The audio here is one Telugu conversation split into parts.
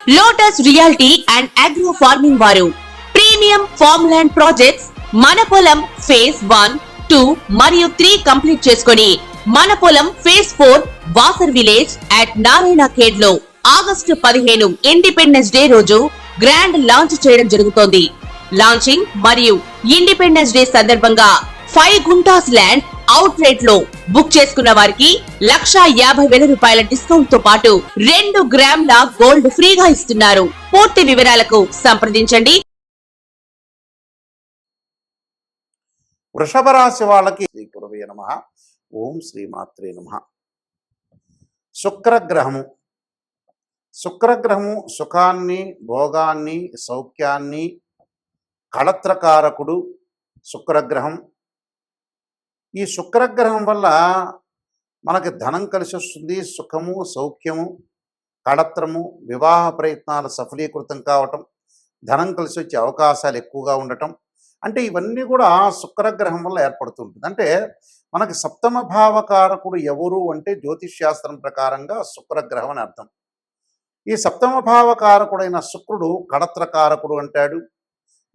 Lotus reality and agro farming వారు ప్రీమియం ఫార్మ్ ల్యాండ్ ప్రాజెక్ట్స్ మన పొలం ఫేజ్ 1, 2 మరియు 3 కంప్లీట్ చేసుకొని మన పొలం phase 4 Wasar village at Narayana Khed లో ఆగస్టు 15 ఇండిపెండెన్స్ డే రోజు గ్రాండ్ లాంచ్ చేయడం జరుగుతోంది. లాంచింగ్ మరియు ఇండిపెండెన్స్ డే సందర్భంగా 5 గుంటాస్ ల్యాండ్ అవుట్ రేట్ లో బుక్ చేసుకున్న వారికి 1,50,000 రూపాయల డిస్కౌంట్ తో పాటు 2 గ్రాముల గోల్డ్ ఫ్రీగా ఇస్తున్నారు. పూర్తి వివరాలకు సంప్రదించండి. వృషభ రాశి వాళ్ళకి శ్రీ గురవే నమః. ఓం శ్రీమాత్రే నమః. శుక్రగ్రహము సుఖాన్ని, భోగాన్ని, సౌఖ్యాన్ని, కళత్రకారకుడు శుక్రగ్రహం. ఈ శుక్రగ్రహం వల్ల మనకి ధనం కలిసి వస్తుంది, సుఖము, సౌఖ్యము, కళత్రము, వివాహ ప్రయత్నాలు సఫలీకృతం కావటం, ధనం కలిసి వచ్చే అవకాశాలు ఎక్కువగా ఉండటం, అంటే ఇవన్నీ కూడా శుక్రగ్రహం వల్ల ఏర్పడుతుంటుంది. అంటే మనకి సప్తమ భావకారకుడు ఎవరు అంటే జ్యోతిష్ శాస్త్రం ప్రకారంగా శుక్రగ్రహం అని అర్థం. ఈ సప్తమ భావకారకుడైన శుక్రుడు కళత్రకారకుడు అంటాడు.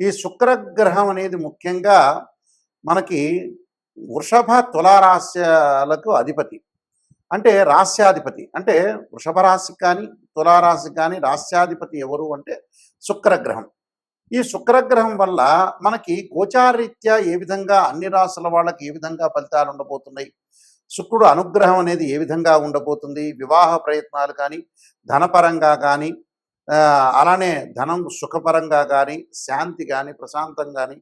ఈ శుక్రగ్రహం అనేది ముఖ్యంగా మనకి వృషభ తులారాశ్యాలకు అధిపతి, అంటే రాస్యాధిపతి. అంటే వృషభ రాశికి కానీ తులారాశికి కానీ రాస్యాధిపతి ఎవరు అంటే శుక్రగ్రహం. ఈ శుక్రగ్రహం వల్ల మనకి గోచారరీత్యా ఏ విధంగా అన్ని రాశుల వాళ్ళకి ఏ విధంగా ఫలితాలు ఉండబోతున్నాయి, శుక్రుడు అనుగ్రహం అనేది ఏ విధంగా ఉండబోతుంది, వివాహ ప్రయత్నాలు కానీ ధనపరంగా కానీ అలానే ధనం సుఖపరంగా కానీ శాంతి కానీ ప్రశాంతం కానీ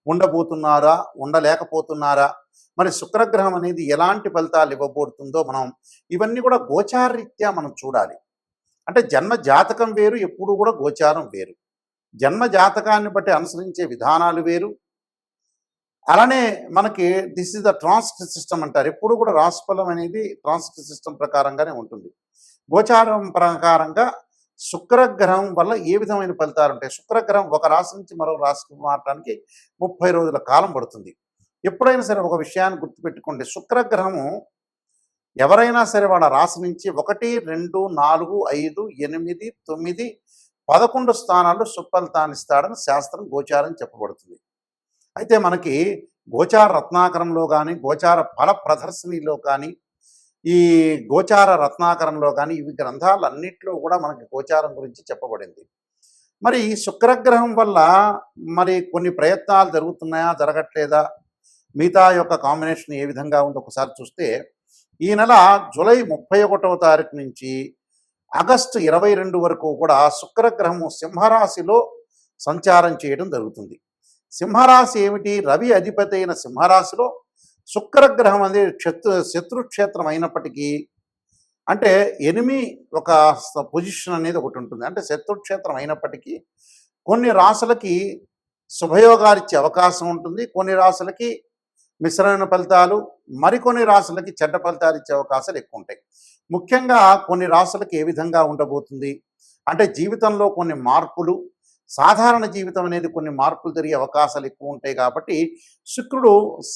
ఉండబోతున్నారా, ఉండలేకపోతున్నారా, మరి శుక్రగ్రహం అనేది ఎలాంటి ఫలితాలు ఇవ్వబోతుందో మనం ఇవన్నీ కూడా గోచారరీత్యా మనం చూడాలి. అంటే జన్మ జాతకం వేరు, ఎప్పుడు కూడా గోచారం వేరు. జన్మ జాతకాన్ని బట్టి అనుసరించే విధానాలు వేరు. అలానే మనకి this is the transit system అంటారు. ఎప్పుడు కూడా రాశిఫలం అనేది ట్రాన్సిట్ సిస్టమ్ ప్రకారంగానే ఉంటుంది. గోచారం ప్రకారంగా శుక్రగ్రహం వల్ల ఏ విధమైన ఫలితాలు ఉంటాయి. శుక్రగ్రహం ఒక రాశి నుంచి మరో రాశికి మారడానికి 30 రోజుల కాలం పడుతుంది. ఎప్పుడైనా సరే ఒక విషయాన్ని గుర్తుపెట్టుకోండి, శుక్రగ్రహము ఎవరైనా సరే వాళ్ళ రాశి నుంచి 1, 2, 4, 5, 8, 9, 11 స్థానాల్లో సుఫలితాన్ని ఇస్తాడని శాస్త్రం గోచారం చెప్పబడుతుంది. అయితే మనకి గోచార రత్నాకరంలో కానీ గోచార ఫల ప్రదర్శనలో కానీ ఈ గోచార రత్నాకరంలో కానీ ఇవి గ్రంథాలన్నింటిలో కూడా మనకి గోచారం గురించి చెప్పబడింది. మరి ఈ శుక్రగ్రహం వల్ల మరి కొన్ని ప్రయత్నాలు జరుగుతున్నాయా, జరగట్లేదా, మిగతా యొక్క కాంబినేషన్ ఏ విధంగా ఉందో ఒకసారి చూస్తే ఈ నెల జూలై 31వ తారీఖు నుంచి ఆగస్టు 22 వరకు కూడా శుక్రగ్రహము సింహరాశిలో సంచారం చేయడం జరుగుతుంది. సింహరాశి ఏమిటి? రవి అధిపతి అయిన సింహరాశిలో శుక్రగ్రహం అనేది శత్రుక్షేత్రం అయినప్పటికీ, అంటే ఎనిమి ఒక పొజిషన్ అనేది ఒకటి ఉంటుంది. అంటే శత్రుక్షేత్రం అయినప్పటికీ కొన్ని రాశులకి శుభయోగాలు ఇచ్చే అవకాశం ఉంటుంది, కొన్ని రాశులకి మిశ్రమైన ఫలితాలు, మరికొన్ని రాశులకి చెడ్డ ఫలితాలు ఇచ్చే అవకాశాలు ఎక్కువ ఉంటాయి. ముఖ్యంగా కొన్ని రాశులకి ఏ విధంగా ఉండబోతుంది అంటే జీవితంలో కొన్ని మార్పులు, సాధారణ జీవితం అనేది కొన్ని మార్పులు జరిగే అవకాశాలు ఎక్కువ ఉంటాయి. కాబట్టి శుక్రుడు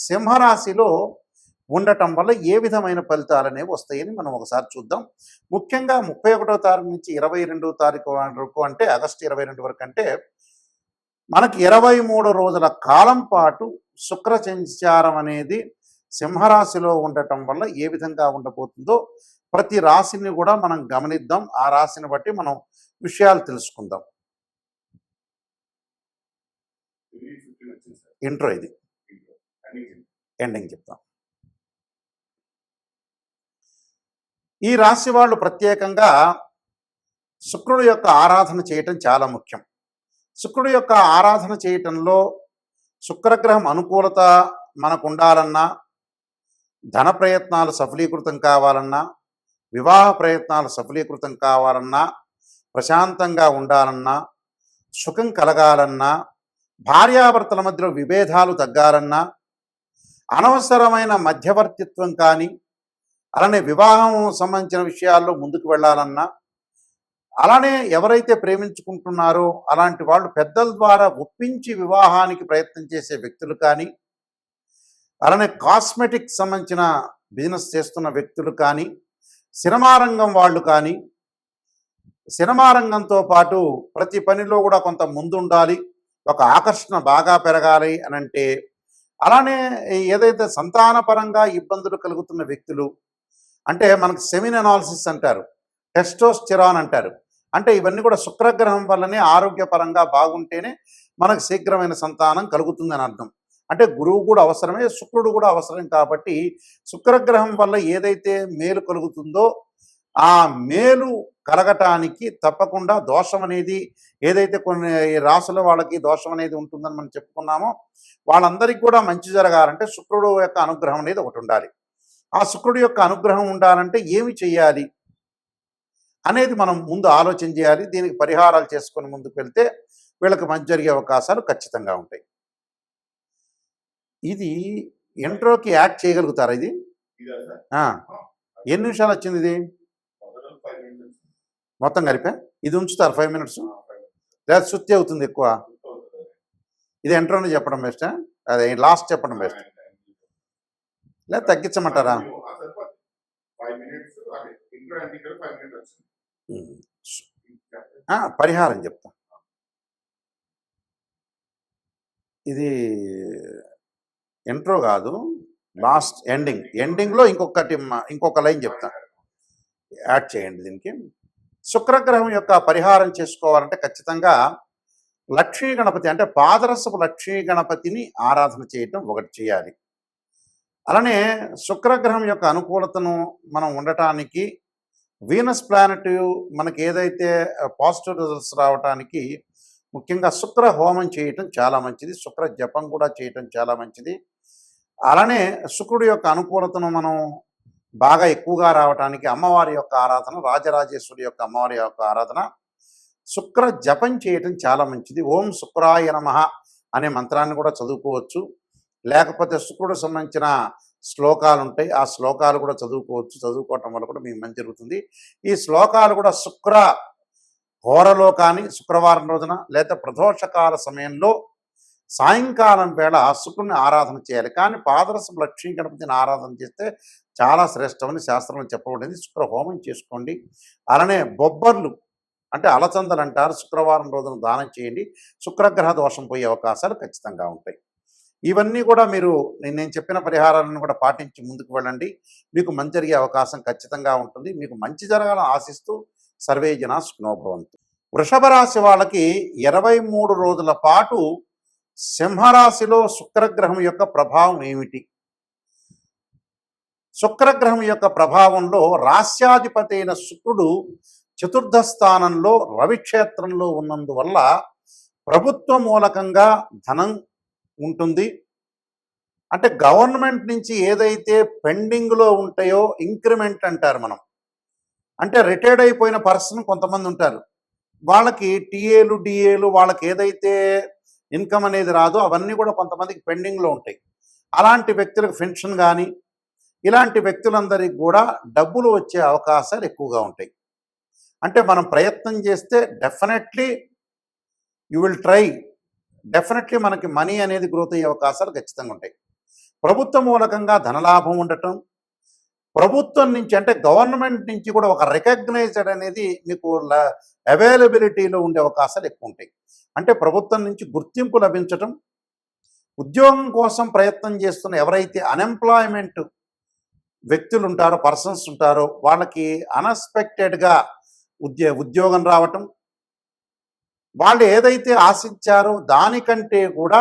సింహరాశిలో ఉండటం వల్ల ఏ విధమైన ఫలితాలు అనేవి వస్తాయని మనం ఒకసారి చూద్దాం. ముఖ్యంగా 31వ తారీఖు నుంచి 22వ తారీఖు వరకు, అంటే ఆగస్టు 22 వరకు, అంటే మనకి 23 రోజుల కాలం పాటు శుక్ర సంచారం అనేది సింహరాశిలో ఉండటం వల్ల ఏ విధంగా ఉండబోతుందో ప్రతి రాశిని కూడా మనం గమనిద్దాం. ఆ రాశిని బట్టి మనం విషయాలు తెలుసుకుందాం. ఇంట్రో ఇది, ఎండింగ్ చెప్తాం. ఈ రాశి వాళ్ళు ప్రత్యేకంగా శుక్రుడు యొక్క ఆరాధన చేయటం చాలా ముఖ్యం. శుక్రుడు యొక్క ఆరాధన చేయటంలో శుక్రగ్రహం అనుకూలత మనకు ఉండాలన్నా, ధన ప్రయత్నాలు సఫలీకృతం కావాలన్నా, వివాహ ప్రయత్నాలు సఫలీకృతం కావాలన్నా, ప్రశాంతంగా ఉండాలన్నా, సుఖం కలగాలన్నా, భార్యాభర్తల మధ్యలో విభేదాలు తగ్గాలన్నా, అనవసరమైన మధ్యవర్తిత్వం కానీ, అలానే వివాహం సంబంధించిన విషయాల్లో ముందుకు వెళ్ళాలన్నా, అలానే ఎవరైతే ప్రేమించుకుంటున్నారో అలాంటి వాళ్ళు పెద్దల ద్వారా ఒప్పించి వివాహానికి ప్రయత్నం చేసే వ్యక్తులు కానీ, అలానే కాస్మెటిక్స్ సంబంధించిన బిజినెస్ చేస్తున్న వ్యక్తులు కానీ, సినిమా రంగం వాళ్ళు కానీ, సినిమా రంగంతో పాటు ప్రతి పనిలో కూడా కొంత ముందుండాలి, ఒక ఆకర్షణ బాగా పెరగాలి అని అంటే, అలానే ఏదైతే సంతానపరంగా ఇబ్బందులు కలుగుతున్న వ్యక్తులు, అంటే మనకు సెమిన్ అనాలిసిస్ అంటారు, టెస్టోస్టెరాన్ అంటారు, అంటే ఇవన్నీ కూడా శుక్రగ్రహం వల్లనే ఆరోగ్యపరంగా బాగుంటేనే మనకు శీఘ్రమైన సంతానం కలుగుతుందని అర్థం. అంటే గురువు కూడా అవసరమే, శుక్రుడు కూడా అవసరం. కాబట్టి శుక్రగ్రహం వల్ల ఏదైతే మేలు కలుగుతుందో ఆ మేలు కలగటానికి తప్పకుండా దోషం అనేది, ఏదైతే కొన్ని రాసుల వాళ్ళకి దోషం అనేది ఉంటుందని మనం చెప్పుకున్నామో, వాళ్ళందరికీ కూడా మంచి జరగాలంటే శుక్రుడు యొక్క అనుగ్రహం అనేది ఒకటి ఉండాలి. ఆ శుక్రుడి యొక్క అనుగ్రహం ఉండాలంటే ఏమి చేయాలి అనేది మనం ముందు ఆలోచన చేయాలి. దీనికి పరిహారాలు చేసుకొని ముందుకు వెళ్తే వీళ్ళకి మంచి జరిగే అవకాశాలు ఖచ్చితంగా ఉంటాయి. ఇది ఇంట్రోకి యాక్ట్ చేయగలుగుతారా ఇది? ఆ, ఎన్ని నిమిషాలు వచ్చింది ఇది మొత్తం కలిపే? ఇది ఉంచుతారు 5 మినిట్స్ లేదా శుద్ధి అవుతుంది ఎక్కువ? ఇది ఎంట్రోని చెప్పడం బెస్టా, అదే లాస్ట్ చెప్పడం బెస్ట్ లేదా తగ్గించమంటారా? పరిహారం చెప్తా. ఇది ఇంట్రో కాదు, లాస్ట్ ఎండింగ్లో ఇంకొక లైన్ చెప్తా, యాడ్ చేయండి దీనికి. శుక్రగ్రహం యొక్క పరిహారం చేసుకోవాలంటే ఖచ్చితంగా లక్ష్మీ గణపతి, అంటే పాదరసపు లక్ష్మీ గణపతిని ఆరాధన చేయటం ఒకటి చేయాలి. అలానే శుక్రగ్రహం యొక్క అనుకూలతను మనం ఉండటానికి వీనస్ ప్లానెట్ మనకి ఏదైతే పాజిటివ్ రిజల్ట్స్ రావడానికి ముఖ్యంగా శుక్ర హోమం చేయటం చాలా మంచిది, శుక్ర జపం కూడా చేయటం చాలా మంచిది. అలానే శుక్రుడి యొక్క అనుకూలతను మనం బాగా ఎక్కువగా రావటానికి అమ్మవారి యొక్క ఆరాధన, రాజరాజేశ్వరి యొక్క అమ్మవారి యొక్క ఆరాధన, శుక్ర జపం చేయటం చాలా మంచిది. ఓం శుక్రాయ నమః అనే మంత్రాన్ని కూడా చదువుకోవచ్చు, లేకపోతే శుక్రుడు సంబంధించిన శ్లోకాలు ఉంటాయి, ఆ శ్లోకాలు కూడా చదువుకోవచ్చు. చదువుకోవటం వల్ల కూడా మీకు మంచి జరుగుతుంది. ఈ శ్లోకాలు కూడా శుక్ర హోరలో కానీ, శుక్రవారం రోజున లేదా ప్రదోషకాల సమయంలో సాయంకాలం వేళ శుక్రుడిని ఆరాధన చేయాలి. కానీ పాదరసపు లక్ష్మీ గణపతిని ఆరాధన చేస్తే చాలా శ్రేష్టమని శాస్త్రంలో చెప్పబడింది. శుక్ర హోమం చేసుకోండి. అలానే బొబ్బర్లు అంటే అలచందలు అంటారు, శుక్రవారం రోజున దానం చేయండి. శుక్రగ్రహ దోషం పోయే అవకాశాలు ఖచ్చితంగా ఉంటాయి. ఇవన్నీ కూడా మీరు నేను చెప్పిన పరిహారాలను కూడా పాటించి ముందుకు వెళ్ళండి, మీకు మంచి జరిగే అవకాశం ఖచ్చితంగా ఉంటుంది. మీకు మంచి జరగాలని ఆశిస్తూ సర్వే జనా సుఖినో భవంతు. వృషభ రాశి వాళ్ళకి 23 రోజుల పాటు సింహరాశిలో శుక్రగ్రహం యొక్క ప్రభావం ఏమిటి? శుక్రగ్రహం యొక్క ప్రభావంలో రాస్యాధిపతి అయిన శుక్రుడు చతుర్థ స్థానంలో రవిక్షేత్రంలో ఉన్నందువల్ల ప్రభుత్వ మూలకంగా ధనం ఉంటుంది. అంటే గవర్నమెంట్ నుంచి ఏదైతే పెండింగ్లో ఉంటాయో ఇంక్రిమెంట్ అంటారు మనం, అంటే రిటైర్డ్ అయిపోయిన పర్సన్ కొంతమంది ఉంటారు, వాళ్ళకి టీఏలు డిఏలు వాళ్ళకి ఏదైతే ఇన్కమ్ అనేది రాదో అవన్నీ కూడా కొంతమందికి పెండింగ్లో ఉంటాయి. అలాంటి వ్యక్తులకు పెన్షన్ కానీ ఇలాంటి వ్యక్తులందరికీ కూడా డబ్బులు వచ్చే అవకాశాలు ఎక్కువగా ఉంటాయి. అంటే మనం ప్రయత్నం చేస్తే definitely you will try, definitely మనకి మనీ అనేది గ్రోత్ అయ్యే అవకాశాలు ఖచ్చితంగా ఉంటాయి. ప్రభుత్వ మూలకంగా ధనలాభం ఉండటం, ప్రభుత్వం నుంచి అంటే గవర్నమెంట్ నుంచి కూడా ఒక రికగ్నైజ్డ్ అనేది మీకు అవైలబిలిటీలో ఉండే అవకాశాలు ఎక్కువ ఉంటాయి. అంటే ప్రభుత్వం నుంచి గుర్తింపు లభించటం, ఉద్యోగం కోసం ప్రయత్నం చేస్తున్న ఎవరైతే అన్ఎంప్లాయ్మెంట్ వ్యక్తులు ఉంటారో, పర్సన్స్ ఉంటారో, వాళ్ళకి అన్ఎక్స్పెక్టెడ్గా ఉద్యోగం రావటం, వాళ్ళు ఏదైతే ఆశించారో దానికంటే కూడా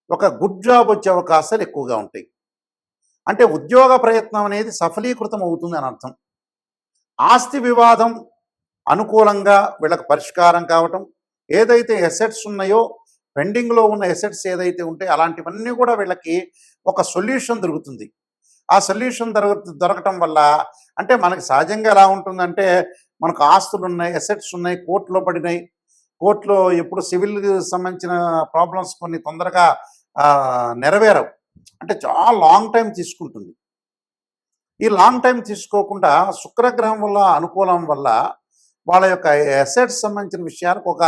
ఒక గుడ్ జాబ్ వచ్చే అవకాశాలు ఎక్కువగా ఉంటాయి. అంటే ఉద్యోగ ప్రయత్నం అనేది సఫలీకృతం అవుతుంది అని అర్థం. ఆస్తి వివాదం అనుకూలంగా వీళ్ళకి పరిష్కారం కావటం, ఏదైతే ఎసెట్స్ ఉన్నాయో పెండింగ్లో ఉన్న ఎసెట్స్ ఏదైతే ఉంటాయో అలాంటివన్నీ కూడా వీళ్ళకి ఒక సొల్యూషన్ దొరుకుతుంది. ఆ సొల్యూషన్ దొరకటం వల్ల అంటే మనకి సహజంగా ఎలా ఉంటుందంటే, మనకు ఆస్తులు ఉన్నాయి, ఎసెట్స్ ఉన్నాయి, కోర్టులో పడినాయి, కోర్టులో ఎప్పుడు సివిల్ సంబంధించిన ప్రాబ్లమ్స్ కొన్ని తొందరగా నెరవేరవు, అంటే చాలా లాంగ్ టైం తీసుకుంటుంది. ఈ లాంగ్ టైం తీసుకోకుండా శుక్రగ్రహం వల్ల అనుకూలం వల్ల వాళ్ళ యొక్క ఎసెట్స్ సంబంధించిన విషయాలకు ఒక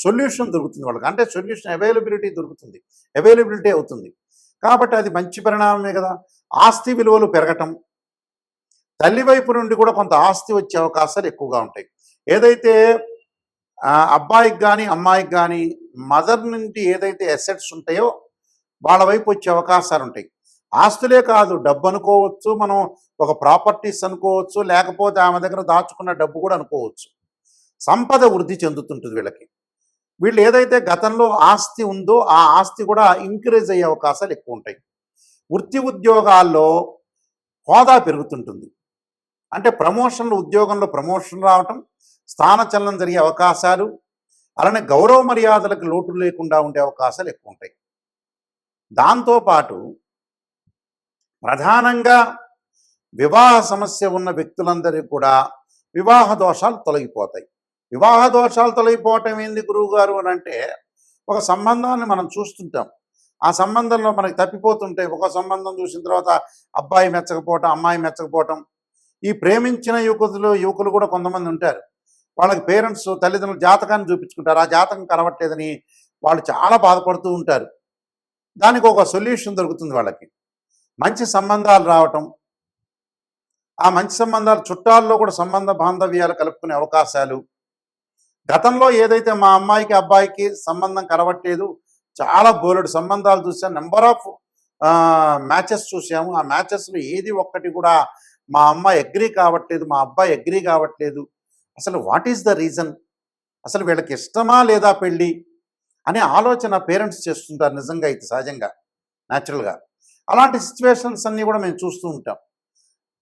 సొల్యూషన్ దొరుకుతుంది వాళ్ళకి, అంటే సొల్యూషన్ అవైలబిలిటీ అవుతుంది. కాబట్టి అది మంచి పరిణామమే కదా. ఆస్తి విలువలు పెరగటం, తల్లి వైపు నుండి కూడా కొంత ఆస్తి వచ్చే అవకాశాలు ఎక్కువగా ఉంటాయి. ఏదైతే అబ్బాయికి కానీ అమ్మాయికి కానీ మదర్ నుండి ఏదైతే అసెట్స్ ఉంటాయో వాళ్ళ వైపు వచ్చే అవకాశాలు ఉంటాయి. ఆస్తులే కాదు, డబ్బు అనుకోవచ్చు, మనం ఒక ప్రాపర్టీస్ అనుకోవచ్చు, లేకపోతే ఆమె దగ్గర దాచుకున్న డబ్బు కూడా అనుకోవచ్చు. సంపద వృద్ధి చెందుతుంటుంది వీళ్ళకి. వీళ్ళు ఏదైతే గతంలో ఆస్తి ఉందో ఆ ఆస్తి కూడా ఇంక్రీజ్ అయ్యే అవకాశాలు ఎక్కువ ఉంటాయి. వృత్తి ఉద్యోగాల్లో హోదా పెరుగుతుంటుంది. అంటే ఉద్యోగంలో ప్రమోషన్ రావటం, స్థానచలనం జరిగే అవకాశాలు, అలానే గౌరవ మర్యాదలకు లోటు లేకుండా ఉండే అవకాశాలు ఎక్కువ ఉంటాయి. దాంతోపాటు ప్రధానంగా వివాహ సమస్య ఉన్న వ్యక్తులందరికీ కూడా వివాహ దోషాలు తొలగిపోతాయి. వివాహ దోషాలు తొలగిపోవటం ఏంది గురువుగారు అని అంటే, ఒక సంబంధాన్ని మనం చూస్తుంటాం, ఆ సంబంధంలో మనకి తప్పిపోతుంటాయి. ఒక సంబంధం చూసిన తర్వాత అబ్బాయి మెచ్చకపోవటం, అమ్మాయి మెచ్చకపోవటం. ఈ ప్రేమించిన యువకులు కూడా కొంతమంది ఉంటారు, వాళ్ళకి పేరెంట్స్ తల్లిదండ్రులు జాతకాన్ని చూపించుకుంటారు, ఆ జాతకం కనబట్టలేదని వాళ్ళు చాలా బాధపడుతూ ఉంటారు. దానికి ఒక సొల్యూషన్ దొరుకుతుంది వాళ్ళకి. మంచి సంబంధాలు రావటం, ఆ మంచి సంబంధాలు చుట్టాల్లో కూడా సంబంధ బాంధవ్యాలు కలుపుకునే అవకాశాలు. గతంలో ఏదైతే మా అమ్మాయికి అబ్బాయికి సంబంధం కనబట్టలేదు, చాలా బోలెడు సంబంధాలు చూసాం, నెంబర్ ఆఫ్ మ్యాచెస్ చూసాము, ఆ మ్యాచెస్లో ఏది ఒక్కటి కూడా మా అమ్మాయి అగ్రీ కావట్లేదు, మా అబ్బాయి అగ్రీ కావట్లేదు. అసలు వాట్ ఈస్ ద రీజన్? అసలు వీళ్ళకి ఇష్టమా లేదా పెళ్ళి అనే ఆలోచన పేరెంట్స్ చేస్తుంటారు నిజంగా, అయితే సహజంగా న్యాచురల్గా. అలాంటి సిచ్యువేషన్స్ అన్నీ కూడా మేము చూస్తూ ఉంటాం.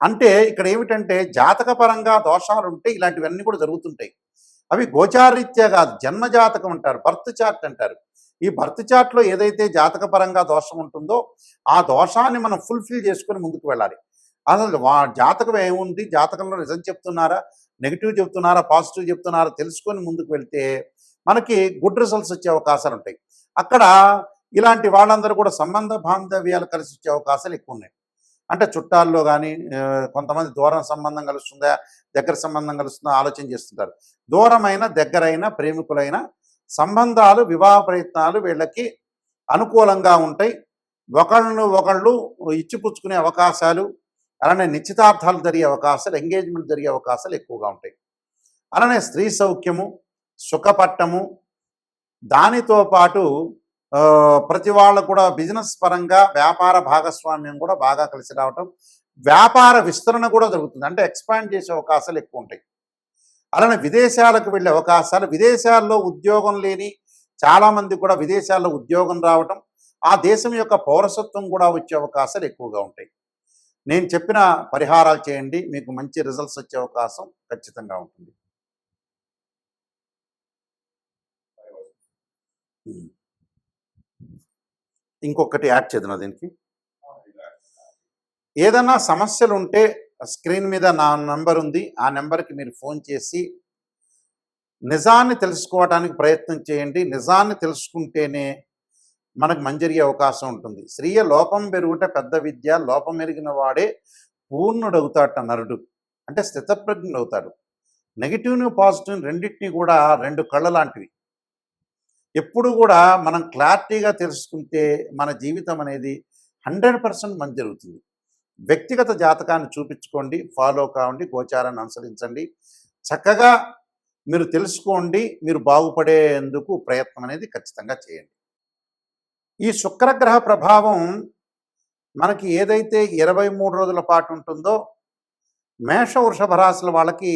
అంటే ఇక్కడ ఏమిటంటే జాతకపరంగా దోషాలు ఉంటే ఇలాంటివన్నీ కూడా జరుగుతుంటాయి. అవి గోచారరీత్యా కాదు, జన్మజాతకం అంటారు, బర్త్ చార్ట్ అంటారు. ఈ బర్త్ చార్ట్లో ఏదైతే జాతకపరంగా దోషం ఉంటుందో ఆ దోషాన్ని మనం ఫుల్ఫిల్ చేసుకొని ముందుకు వెళ్ళాలి. అసలు జాతకం ఏముంది, జాతకంలో నిజం చెప్తున్నారా, నెగిటివ్ చెప్తున్నారా, పాజిటివ్ చెప్తున్నారా తెలుసుకొని ముందుకు వెళ్తే మనకి గుడ్ రిజల్ట్స్ వచ్చే అవకాశాలు ఉంటాయి. అక్కడ ఇలాంటి వాళ్ళందరూ కూడా సంబంధ బాంధవ్యాలు కలిసి వచ్చే అవకాశాలు ఎక్కువ ఉన్నాయి. అంటే చుట్టాల్లో కానీ కొంతమంది దూరం సంబంధం కలుస్తుందా, దగ్గర సంబంధం కలుస్తుందా ఆలోచన చేస్తుంటారు. దూరమైన దగ్గరైన ప్రేమికులైన సంబంధాలు, వివాహ ప్రయత్నాలు వీళ్ళకి అనుకూలంగా ఉంటాయి. ఒకళ్ళు ఇచ్చిపుచ్చుకునే అవకాశాలు, అలానే నిశ్చితార్థాలు జరిగే అవకాశాలు, ఎంగేజ్మెంట్ జరిగే అవకాశాలు ఎక్కువగా ఉంటాయి. అలానే స్త్రీ సౌఖ్యము, సుఖపట్టము, దానితో పాటు ప్రతి వాళ్ళు కూడా బిజినెస్ పరంగా వ్యాపార భాగస్వామ్యం కూడా బాగా కలిసి రావటం, వ్యాపార విస్తరణ కూడా జరుగుతుంది, అంటే ఎక్స్పాండ్ చేసే అవకాశాలు ఎక్కువ ఉంటాయి. అలానే విదేశాలకు వెళ్ళే అవకాశాలు, విదేశాల్లో ఉద్యోగం లేని చాలామంది కూడా విదేశాల్లో ఉద్యోగం రావటం, ఆ దేశం యొక్క పౌరసత్వం కూడా వచ్చే అవకాశాలు ఎక్కువగా ఉంటాయి. నేను చెప్పిన పరిహారాలు చేయండి, మీకు మంచి రిజల్ట్స్ వచ్చే అవకాశం ఖచ్చితంగా ఉంటుంది. ఇంకొకటి యాడ్ చేద్దాం దీనికి. ఏదైనా సమస్యలు ఉంటే స్క్రీన్ మీద నా నెంబర్ ఉంది, ఆ నెంబర్కి మీరు ఫోన్ చేసి నిజాన్ని తెలుసుకోవడానికి ప్రయత్నం చేయండి. నిజాన్ని తెలుసుకుంటేనే మనకు మంజరిగే అవకాశం ఉంటుంది. స్త్రీయ లోపం పెరుగుట పెద్ద విద్య, లోపం ఎరిగిన వాడే పూర్ణుడవుతాట నరుడు, అంటే స్థితప్రజ్ఞుడు అవుతాడు. నెగిటివ్ని పాజిటివ్ రెండింటినీ కూడా రెండు కళ్ళ లాంటివి. ఎప్పుడు కూడా మనం క్లారిటీగా తెలుసుకుంటే మన జీవితం అనేది 100% మంచి జరుగుతుంది. వ్యక్తిగత జాతకాన్ని చూపించుకోండి, ఫాలో కావండి, గోచారాన్ని అనుసరించండి, చక్కగా మీరు తెలుసుకోండి, మీరు బాగుపడేందుకు ప్రయత్నం అనేది ఖచ్చితంగా చేయండి. ఈ శుక్రగ్రహ ప్రభావం మనకి ఏదైతే 23 రోజుల పాటు ఉంటుందో మేష వృషభ రాశుల వాళ్ళకి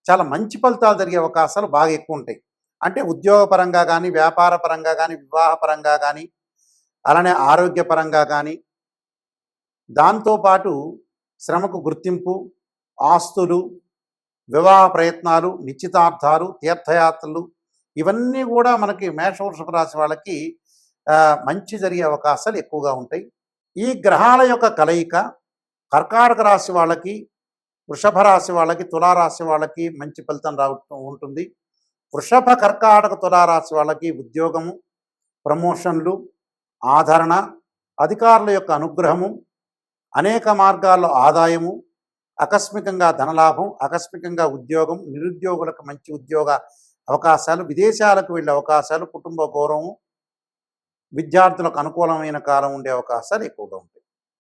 చాలా మంచి ఫలితాలు జరిగే అవకాశాలు బాగా ఎక్కువ ఉంటాయి. అంటే ఉద్యోగపరంగా కానీ, వ్యాపార పరంగా కానీ, వివాహపరంగా కానీ, అలానే ఆరోగ్యపరంగా కానీ, దాంతోపాటు శ్రమకు గుర్తింపు, ఆస్తులు, వివాహ ప్రయత్నాలు, నిశ్చితార్థాలు, తీర్థయాత్రలు, ఇవన్నీ కూడా మనకి మేష వృషభ రాశి వాళ్ళకి మంచి జరిగే అవకాశాలు ఎక్కువగా ఉంటాయి. ఈ గ్రహాల యొక్క కలయిక కర్కాటక రాశి వాళ్ళకి, వృషభ రాశి వాళ్ళకి, తులారాశి వాళ్ళకి మంచి ఫలితం ఉంటుంది. వృషభ, కర్కాటక, తులారాశి వాళ్ళకి ఉద్యోగము, ప్రమోషన్లు, ఆదరణ, అధికారుల యొక్క అనుగ్రహము, అనేక మార్గాల్లో ఆదాయము, ఆకస్మికంగా ధనలాభం, ఆకస్మికంగా ఉద్యోగం, నిరుద్యోగులకు మంచి ఉద్యోగ అవకాశాలు, విదేశాలకు వెళ్ళే అవకాశాలు, కుటుంబ గౌరవం, విద్యార్థులకు అనుకూలమైన కాలం ఉండే అవకాశాలు ఎక్కువగా ఉంటాయి.